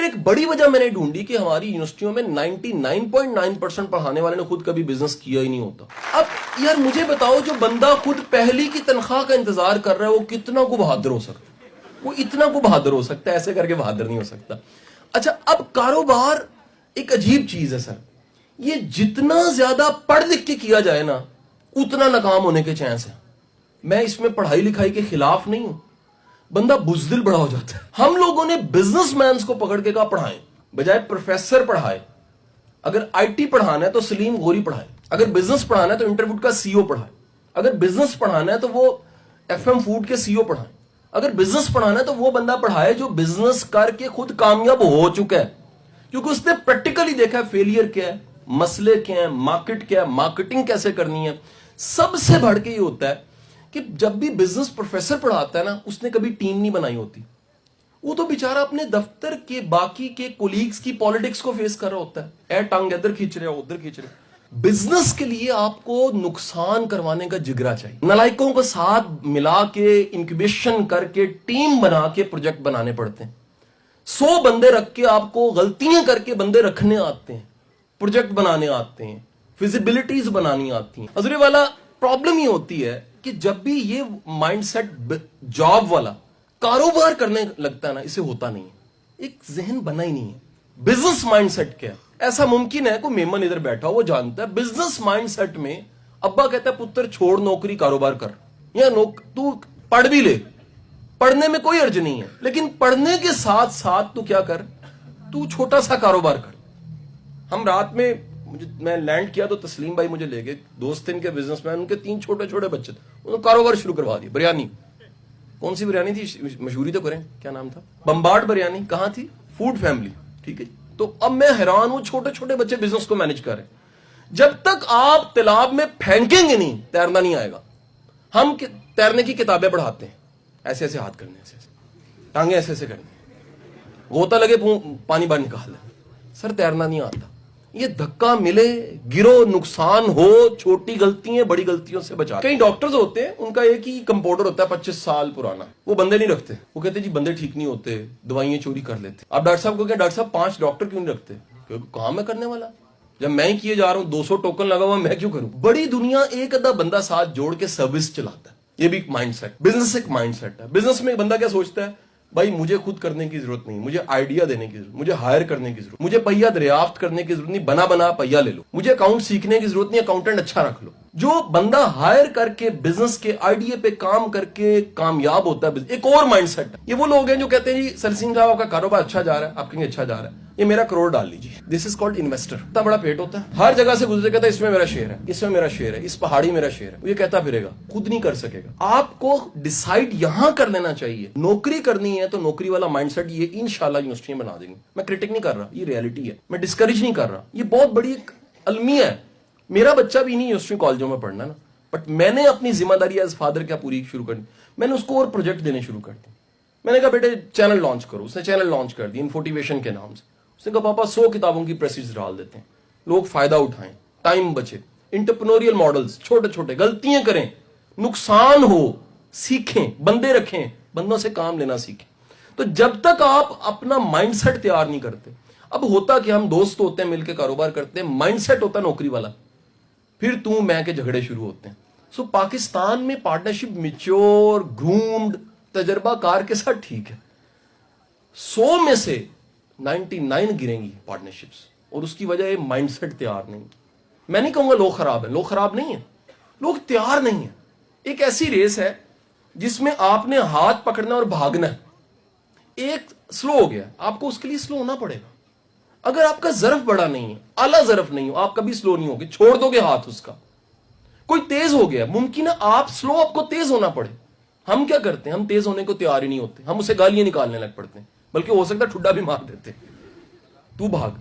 ایک بڑی وجہ میں نے ڈھونڈی کہ ہماری یونیورسٹیوں میں 99.9% پڑھانے والے نے خود کبھی بزنس کیا ہی نہیں ہوتا. اب یار مجھے بتاؤ جو بندہ خود پہلی کی تنخواہ کا انتظار کر رہا ہے وہ کتنا کو بہادر ہو سکتا ہے؟ وہ اتنا کو بہادر ہو سکتا ہے, ایسے کر کے بہادر نہیں ہو سکتا. اچھا اب کاروبار ایک عجیب چیز ہے سر, یہ جتنا زیادہ پڑھ لکھ کے کیا جائے نا اتنا ناکام ہونے کے چانس ہیں. میں اس میں پڑھائی لکھائی کے خلاف نہیں ہوں, بندہ بزدل بڑا ہو جاتا ہے. ہم لوگوں نے بزنس مینز کو پکڑ کے کہا پڑھائیں, بجائے پروفیسر پڑھائے. اگر آئی ٹی پڑھانا ہے تو سلیم غوری پڑھائے, اگر بزنس پڑھانا ہے تو انٹروڈ کا سی او پڑھائے, اگر بزنس پڑھانا ہے تو وہ ایف ایم فوڈ کے سی او پڑھائیں, اگر بزنس پڑھانا ہے تو وہ بندہ پڑھائے جو بزنس کر کے خود کامیاب ہو چکا ہے, کیونکہ اس نے پریکٹیکلی دیکھا ہے فیلئر کیا ہے, مسئلے کیا ہیں, مارکیٹ کیا ہے, مارکیٹنگ کیسے کرنی ہے. سب سے بڑھ کے یہ ہوتا ہے کہ جب بھی بزنس پروفیسر پڑھاتا ہے نا اس نے کبھی ٹیم نہیں بنائی ہوتی. وہ تو بیچارہ اپنے دفتر کے باقی کے کولیگز کی پالیٹکس کو فیس کر رہا ہوتا ہے, اے ٹانگ ادھر کھینچ رہے ادھر کھینچ رہے. بزنس کے لیے آپ کو نقصان کروانے کا جگرا چاہیے. نالائکوں کو ساتھ ملا کے انکیوبیشن کر کے ٹیم بنا کے پروجیکٹ بنانے پڑتے ہیں. 100 بندے رکھ کے آپ کو غلطیاں کر کے بندے رکھنے آتے ہیں, پروجیکٹ بنانے آتے ہیں, فیزیبلٹیز بنانی آتی ہیں. حضرت والا پرابلم یہ ہوتی ہے کہ جب بھی یہ مائنڈ سیٹ جاب والا کاروبار کرنے لگتا ہے نا اسے ہوتا نہیں ہے, ایک ذہن بنا ہی نہیں ہے. بزنس مائنڈ سیٹ کیا ہے؟ ایسا ممکن ہے کوئی میمن ادھر بیٹھا وہ جانتا ہے بزنس مائنڈ سیٹ میں ابا کہتا ہے پتر چھوڑ نوکری کاروبار کر, یا تو پڑھ بھی لے, پڑھنے میں کوئی عرض نہیں ہے, لیکن پڑھنے کے ساتھ ساتھ تو کیا کر, تو چھوٹا سا کاروبار کر. ہم رات میں میں لینڈ کیا تو تسلیم بھائی مجھے لے گئے, دوست ان کے بزنس مین, ان کے 3 چھوٹے چھوٹے بچے تھے, انہوں نے کاروبار شروع کروا دیا. بریانی, کون سی بریانی تھی مشہوری تو کریں, کیا نام تھا, بمبارڈ بریانی. کہاں تھی؟ فوڈ فیملی, ٹھیک ہے. تو اب میں حیران ہوں, چھوٹے چھوٹے بچے بزنس کو مینج کر رہے ہیں. جب تک آپ تالاب میں پھینکیں گے نہیں تیرنا نہیں آئے گا. ہم تیرنے کی کتابیں پڑھاتے ہیں, ایسے ایسے ہاتھ کرنے, ایسے ایسے ٹانگیں ایسے ایسے کرنی, غوطہ لگے پانی باہر نکال لیں. سر تیرنا نہیں آتا. یہ دھکا ملے گرو نقصان ہو, چھوٹی غلطیاں بڑی غلطیوں سے بچا. کئی ڈاکٹرز ہوتے ہیں ان کا ایک ہی کمپاؤنڈر ہوتا ہے 25 سال پرانا, وہ بندے نہیں رکھتے. وہ کہتے جی بندے ٹھیک نہیں ہوتے, دوائیاں چوری کر لیتے. اب ڈاکٹر صاحب کو کہ ڈاکٹر صاحب 5 ڈاکٹر کیوں نہیں رکھتے؟ کیونکہ کام میں کرنے والا, جب میں ہی کیے جا رہا ہوں 200 ٹوکن لگا ہوا, میں کیوں کروں؟ بڑی دنیا ایک ادھا بندہ ساتھ جوڑ کے سروس چلاتا ہے. یہ بھی ایک مائنڈ سیٹ. بزنس ایک مائنڈ سیٹ ہے. بزنس میں بندہ کیا سوچتا ہے, بھائی مجھے خود کرنے کی ضرورت نہیں, مجھے آئیڈیا دینے کی ضرورت, مجھے ہائر کرنے کی ضرورت, مجھے پہیا دریافت کرنے کی ضرورت نہیں, بنا پہیا لے لو, مجھے اکاؤنٹ سیکھنے کی ضرورت نہیں, اکاؤنٹنٹ اچھا رکھ لو. جو بندہ ہائر کر کے بزنس کے آئیڈیا پہ کام کر کے کامیاب ہوتا ہے, ایک اور مائنڈ سیٹ ہے. یہ وہ لوگ ہیں جو کہتے ہیں جی سر سنگھ صاحب آپ کا کاروبار اچھا جا رہا ہے, آپ کہیں گے اچھا جا رہا ہے, یہ میرا کروڑ ڈال لیجیے. دس از کالڈ انویسٹر. اتنا بڑا پیٹ ہوتا ہے, ہر جگہ سے گزرے کہتا ہے اس میں میرا شیئر ہے, اس میں میرا شیئر ہے, اس پہاڑی میرا شیئر ہے. وہ یہ کہتا پھرے گا, خود نہیں کر سکے گا. آپ کو ڈیسائیڈ یہاں کر لینا چاہیے. نوکری کرنی ہے تو نوکری والا مائنڈ سیٹ یہ انشاءاللہ یونیورسٹیاں بنا دیں گے. میں کرٹک نہیں کر رہا, یہ ریئلٹی ہے, میں ڈسکریج نہیں کر رہا. یہ بہت بڑی ایک المیہ ہے. میرا بچہ بھی نہیں یونیورسٹی کالجوں میں پڑھنا نا, بٹ میں نے اپنی ذمہ داری ایز فادر کیا پوری شروع کر دی. میں نے اس کو اور پروجیکٹ دینے شروع کر دی. میں نے کہا بیٹے چینل لانچ کرو. اس نے چینل لانچ کر دی انفوٹیویشن کے نام سے. اس نے کہا پاپا 100 کتابوں کی پریسز ڈال دیتے ہیں, لوگ فائدہ اٹھائیں, ٹائم بچے. انٹرپرینوریل ماڈلز, چھوٹے چھوٹے, غلطیاں کریں, نقصان ہو, سیکھیں, بندے رکھیں, بندوں سے کام لینا سیکھیں. تو جب تک آپ اپنا مائنڈ سیٹ تیار نہیں کرتے, اب ہوتا کہ ہم دوست ہوتے ہیں مل کے کاروبار کرتے ہیں, مائنڈ سیٹ ہوتا ہے نوکری والا, پھر تو میں کے جھگڑے شروع ہوتے ہیں. سو پاکستان میں پارٹنرشپ میچور, گرومڈ, تجربہ کار کے ساتھ ٹھیک ہے. 100 میں سے 99 گریں گی پارٹنرشپس, اور اس کی وجہ یہ مائنڈ سیٹ تیار نہیں. میں نہیں کہوں گا لوگ خراب ہیں, لوگ خراب نہیں ہیں, لوگ تیار نہیں ہیں. ایک ایسی ریس ہے جس میں آپ نے ہاتھ پکڑنا اور بھاگنا ہے. ایک سلو ہو گیا, آپ کو اس کے لیے سلو ہونا پڑے گا. اگر آپ کا ظرف بڑا نہیں ہے, اعلیٰ ظرف نہیں ہو, آپ کبھی سلو نہیں ہوگے, چھوڑ دو گے ہاتھ اس کا. کوئی تیز ہو گیا, ممکن ہے آپ سلو, آپ کو تیز ہونا پڑے. ہم کیا کرتے ہیں, ہم تیز ہونے کو تیار ہی نہیں ہوتے, ہم اسے گالیاں نکالنے لگ پڑتے ہیں, بلکہ ہو سکتا ہے ٹھڈا بھی مار دیتے. تو بھاگ.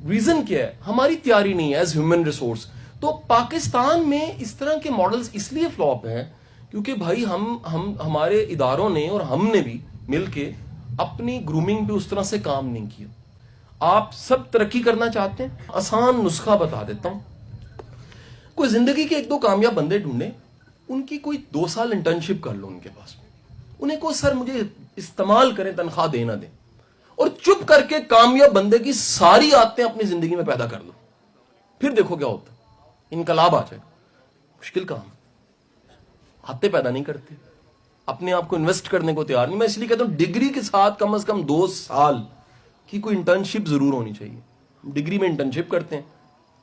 ریزن کیا ہے, ہماری تیاری نہیں ہے ایز ہیومن ریسورس. تو پاکستان میں اس طرح کے ماڈلز اس لیے فلاپ ہیں کیونکہ بھائی ہمارے اداروں نے اور ہم نے بھی مل کے اپنی گرومنگ پہ اس طرح سے کام نہیں کیا. آپ سب ترقی کرنا چاہتے ہیں, آسان نسخہ بتا دیتا ہوں. کوئی زندگی کے 1-2 کامیاب بندے ڈھونڈیں, ان کی کوئی 2 سال انٹرنشپ کر لو ان کے پاس. انہیں کو سر مجھے استعمال کریں, تنخواہ دے نہ دیں, اور چپ کر کے کامیاب بندے کی ساری عادتیں اپنی زندگی میں پیدا کر دو, پھر دیکھو کیا ہوتا ہے, انقلاب آ جائے. مشکل کام, عادتیں پیدا نہیں کرتے, اپنے آپ کو انویسٹ کرنے کو تیار نہیں. میں اس لیے کہتا ہوں ڈگری کے ساتھ کم از کم 2 سال کی کوئی انٹرنشپ ضرور ہونی چاہیے. ڈگری میں انٹرنشپ کرتے ہیں,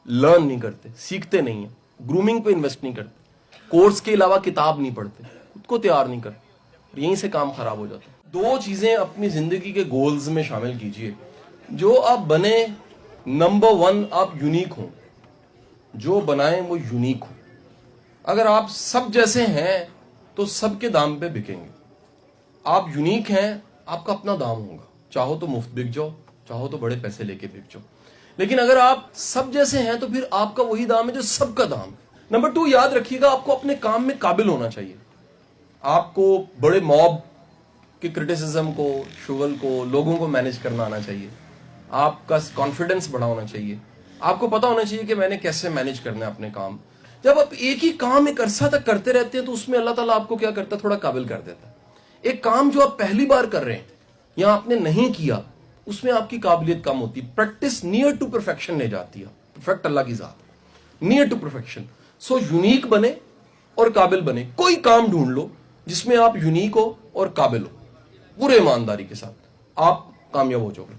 لرن نہیں کرتے, سیکھتے نہیں ہیں, گرومنگ پہ انویسٹ نہیں کرتے, کورس کے علاوہ کتاب نہیں پڑھتے, خود کو تیار نہیں کرتے, یہیں سے کام خراب ہو جاتا ہے. 2 چیزیں اپنی زندگی کے گولز میں شامل کیجئے. جو آپ بنے, نمبر 1 آپ یونیک ہوں, جو بنائیں وہ یونیک ہوں. اگر آپ سب جیسے ہیں تو سب کے دام پہ بکیں گے. آپ یونیک ہیں, آپ کا اپنا دام ہوگا, چاہو تو مفت بک جاؤ, چاہو تو بڑے پیسے لے کے بک جاؤ. لیکن اگر آپ سب جیسے ہیں تو پھر آپ کا وہی دام ہے جو سب کا دام ہے. نمبر 2 یاد رکھیے گا, آپ کو اپنے کام میں قابل ہونا چاہیے. آپ کو بڑے موب کے کرٹیسزم کو, شغل کو, لوگوں کو مینج کرنا آنا چاہیے. آپ کا کانفیڈنس بڑا ہونا چاہیے. آپ کو پتا ہونا چاہیے کہ میں نے کیسے مینج کرنا ہے اپنے کام. جب آپ ایک ہی کام ایک عرصہ تک کرتے رہتے ہیں تو اس میں اللہ تعالیٰ آپ کو کیا کرتا ہے, تھوڑا قابل کر دیتا ہے. ایک کام جو آپ پہلی بار کر رہے ہیں یا آپ نے نہیں کیا, اس میں آپ کی قابلیت کم ہوتی. پریکٹس نیئر ٹو پرفیکشن لے جاتی ہے. پرفیکٹ اللہ کی ذات, near to perfection. So unique بنے اور قابل بنے. کوئی کام ڈھونڈ لو جس میں آپ یونیک ہو اور قابل ہو, پورے ایمانداری کے ساتھ, آپ کامیاب ہو جاؤ گے.